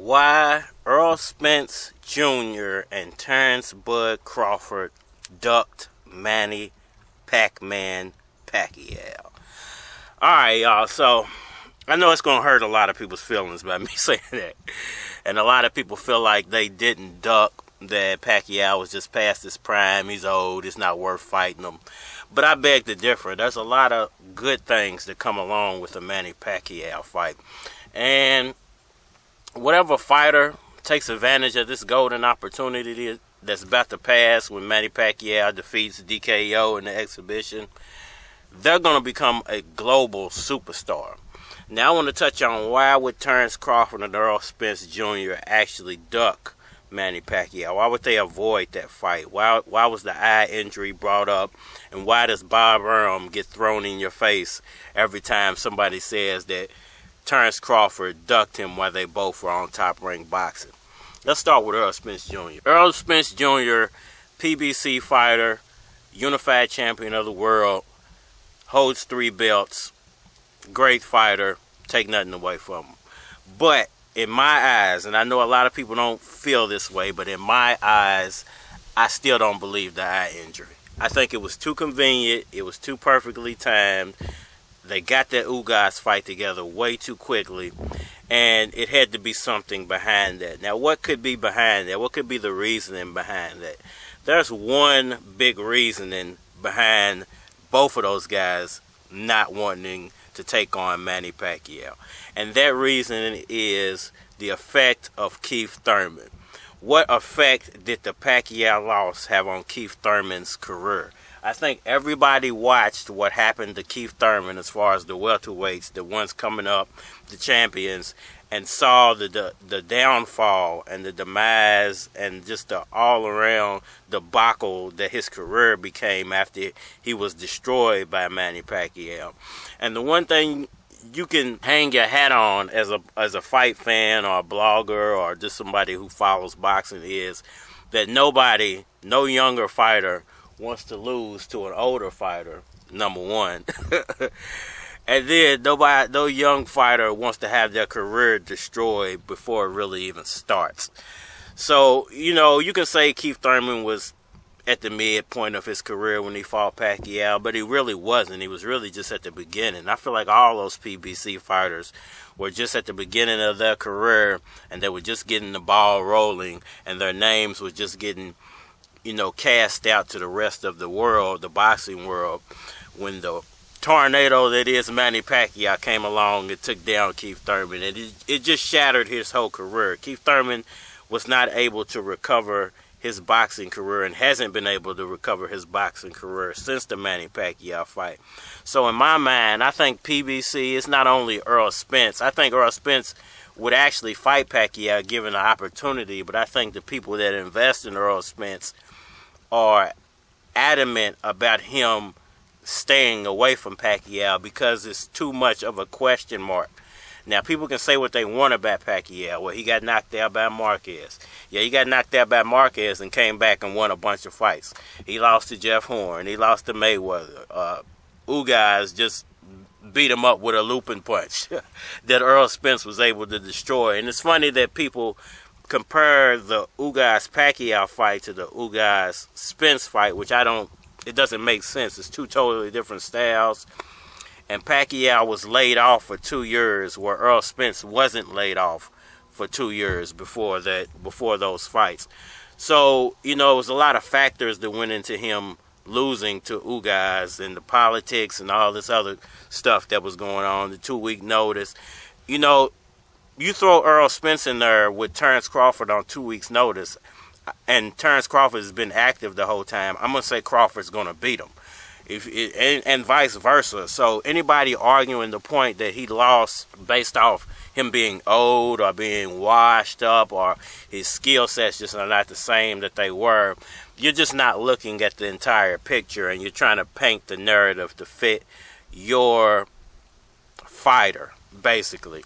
Why Errol Spence Jr. and Terence Bud Crawford ducked Manny Pacman Pacquiao. Alright, y'all, so I know it's going to hurt a lot of people's feelings by me saying that. And a lot of people feel like they didn't duck, that Pacquiao was just past his prime, he's old, it's not worth fighting him. But I beg to differ. There's a lot of good things that come along with the Manny Pacquiao fight. And whatever fighter takes advantage of this golden opportunity that's about to pass when Manny Pacquiao defeats DKO in the exhibition, they're going to become a global superstar. Now I want to touch on why would Terence Crawford and Errol Spence Jr. actually duck Manny Pacquiao? Why would they avoid that fight? Why was the eye injury brought up? And why does Bob Arum get thrown in your face every time somebody says that Terence Crawford ducked him while they both were on Top Rank Boxing? Let's start with Errol Spence Jr. Errol Spence Jr., PBC fighter, unified champion of the world, holds 3 belts, great fighter, take nothing away from him. But in my eyes, and I know a lot of people don't feel this way, but in my eyes, I still don't believe the eye injury. I think it was too convenient. It was too perfectly timed. They got that Ugas fight together way too quickly, and it had to be something behind that. Now, what could be behind that? What could be the reasoning behind that? There's one big reasoning behind both of those guys not wanting to take on Manny Pacquiao, and that reason is the effect of Keith Thurman. What effect did the Pacquiao loss have on Keith Thurman's career? I think everybody watched what happened to Keith Thurman as far as the welterweights, the ones coming up, the champions, and saw the downfall and the demise and just the all-around debacle that his career became after he was destroyed by Manny Pacquiao. And the one thing you can hang your hat on as a fight fan or a blogger or just somebody who follows boxing is that no younger fighter wants to lose to an older fighter, number one. And then no young fighter wants to have their career destroyed before it really even starts. So, you can say Keith Thurman was at the midpoint of his career when he fought Pacquiao, but he really wasn't. He was really just at the beginning. I feel like all those PBC fighters were just at the beginning of their career, and they were just getting the ball rolling, and their names were just getting, cast out to the rest of the world, the boxing world, when the tornado that is Manny Pacquiao came along and took down Keith Thurman, and it just shattered his whole career. Keith Thurman was not able to recover his boxing career and hasn't been able to recover his boxing career since the Manny Pacquiao fight. So in my mind, I think PBC is not only Errol Spence. I think Errol Spence would actually fight Pacquiao given the opportunity, but I think the people that invest in Errol Spence are adamant about him staying away from Pacquiao because it's too much of a question mark. Now, people can say what they want about Pacquiao. Well, he got knocked out by Marquez. Yeah, he got knocked out by Marquez and came back and won a bunch of fights. He lost to Jeff Horn. He lost to Mayweather. Ugas just beat him up with a looping punch that Errol Spence was able to destroy. And it's funny that people compare the Ugas-Pacquiao fight to the Ugas-Spence fight, which it doesn't make sense. It's two totally different styles. And Pacquiao was laid off for 2 years, where Errol Spence wasn't laid off for 2 years before those fights. So, it was a lot of factors that went into him losing to Ugas, and the politics and all this other stuff that was going on, the 2-week notice. You throw Errol Spence in there with Terence Crawford on 2 weeks' notice, and Terence Crawford has been active the whole time, I'm going to say Crawford's going to beat him. And vice versa. So anybody arguing the point that he lost based off him being old or being washed up or his skill sets just are not the same that they were, you're just not looking at the entire picture, and you're trying to paint the narrative to fit your fighter, basically.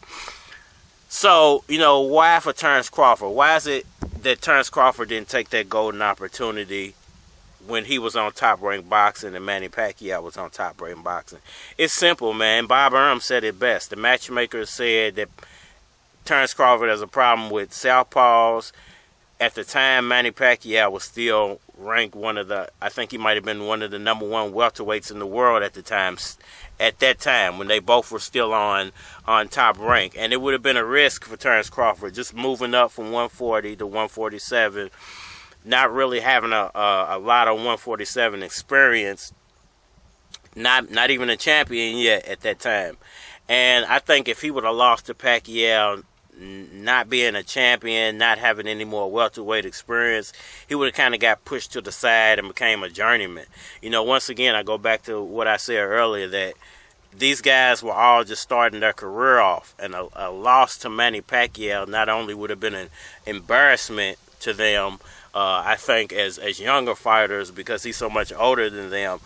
So, why for Terence Crawford? Why is it that Terence Crawford didn't take that golden opportunity when he was on Top Rank Boxing and Manny Pacquiao was on Top Rank Boxing? It's simple, man. Bob Arum said it best. The matchmaker said that Terence Crawford has a problem with southpaws. At the time, Manny Pacquiao was still ranked I think he might have been one of the #1 welterweights in the world at the time. At that time, when they both were still on top rank, and it would have been a risk for Terence Crawford just moving up from 140 to 147, not really having a lot of 147 experience, not even a champion yet at that time. And I think if he would have lost to Pacquiao, not being a champion, not having any more welterweight experience, he would have kind of got pushed to the side and became a journeyman. You know, once again, I go back to what I said earlier, that these guys were all just starting their career off, and a loss to Manny Pacquiao not only would have been an embarrassment to them, I think, as younger fighters, because he's so much older than them,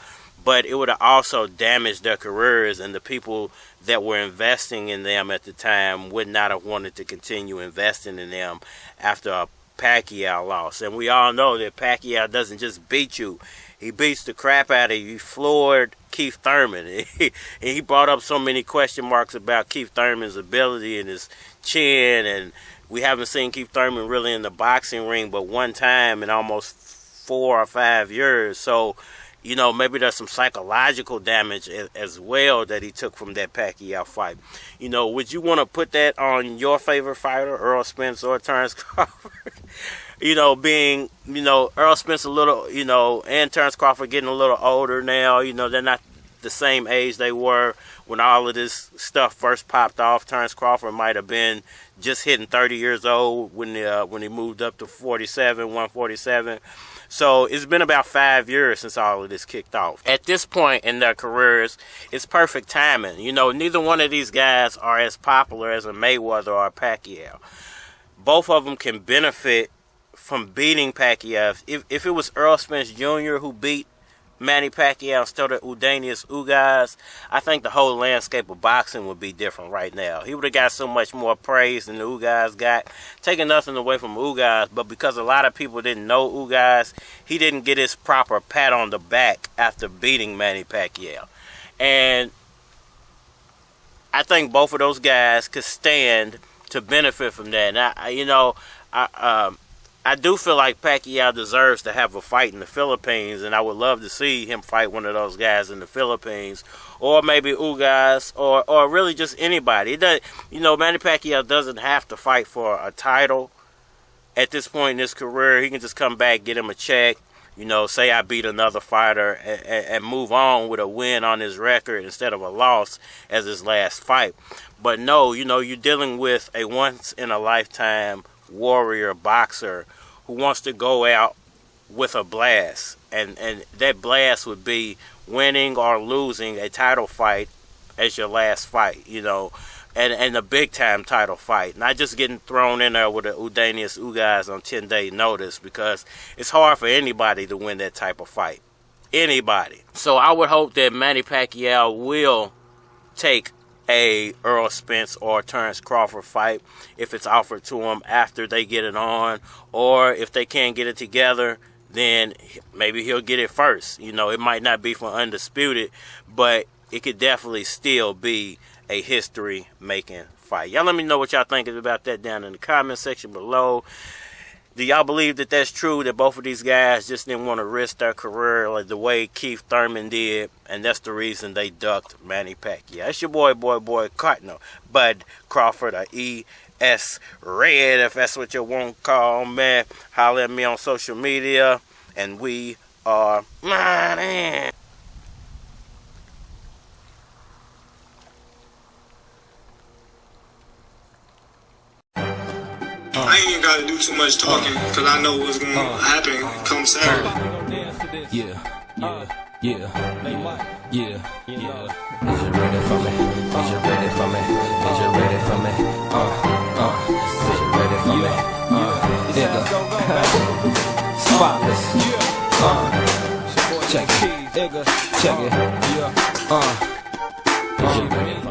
but it would have also damaged their careers, and the people that were investing in them at the time would not have wanted to continue investing in them after a Pacquiao loss. And we all know that Pacquiao doesn't just beat you. He beats the crap out of you. He floored Keith Thurman. He brought up so many question marks about Keith Thurman's ability and his chin, and we haven't seen Keith Thurman really in the boxing ring but one time in almost 4 or 5 years. So, you know, maybe there's some psychological damage as well that he took from that Pacquiao fight. You know, would you want to put that on your favorite fighter, Errol Spence or Terence Crawford? You know, being, you know, Errol Spence a little, you know, and Terence Crawford getting a little older now. You know, they're not the same age they were when all of this stuff first popped off. Terence Crawford might have been just hitting 30 years old when he moved up to 147. So it's been about 5 years since all of this kicked off. At this point in their careers, it's perfect timing. You know, neither one of these guys are as popular as a Mayweather or a Pacquiao. Both of them can benefit from beating Pacquiao. If it was Errol Spence Jr. who beat Manny Pacquiao instead of Eugenio Ugas, I think the whole landscape of boxing would be different right now. He would have got so much more praise than Ugas got, taking nothing away from Ugas, but because a lot of people didn't know Ugas, he didn't get his proper pat on the back after beating Manny Pacquiao. And I think both of those guys could stand to benefit from that. And I do feel like Pacquiao deserves to have a fight in the Philippines, and I would love to see him fight one of those guys in the Philippines, or maybe Ugas, or really just anybody. It does, you know, Manny Pacquiao doesn't have to fight for a title at this point in his career. He can just come back, get him a check, you know, say I beat another fighter, and move on with a win on his record instead of a loss as his last fight. But no, you know, you're dealing with a once-in-a-lifetime warrior boxer who wants to go out with a blast, and that blast would be winning or losing a title fight as your last fight, you know, and a big time title fight, not just getting thrown in there with a Eugenio Ugas on 10-day notice, because it's hard for anybody to win that type of fight, anybody. So I would hope that Manny Pacquiao will take a Errol Spence or Terence Crawford fight if it's offered to him after they get it on, or if they can't get it together, then maybe he'll get it first. You know, it might not be for undisputed, but it could definitely still be a history-making fight. Y'all let me know what y'all think about that down in the comment section below. Do y'all believe that that's true, that both of these guys just didn't want to risk their career like the way Keith Thurman did, and that's the reason they ducked Manny Pacquiao? It's your boy, Cardinal, Bud Crawford, or E.S. Red, if that's what you want to call me. Holler at me on social media, and we are mining. I ain't even gotta do too much talking, cause I know what's gonna happen come Saturday. Yeah. Is you ready for me? Is you ready for me? Is you ready for me? Is you ready for me? Nigga. Spotless. Check it. Is you ready?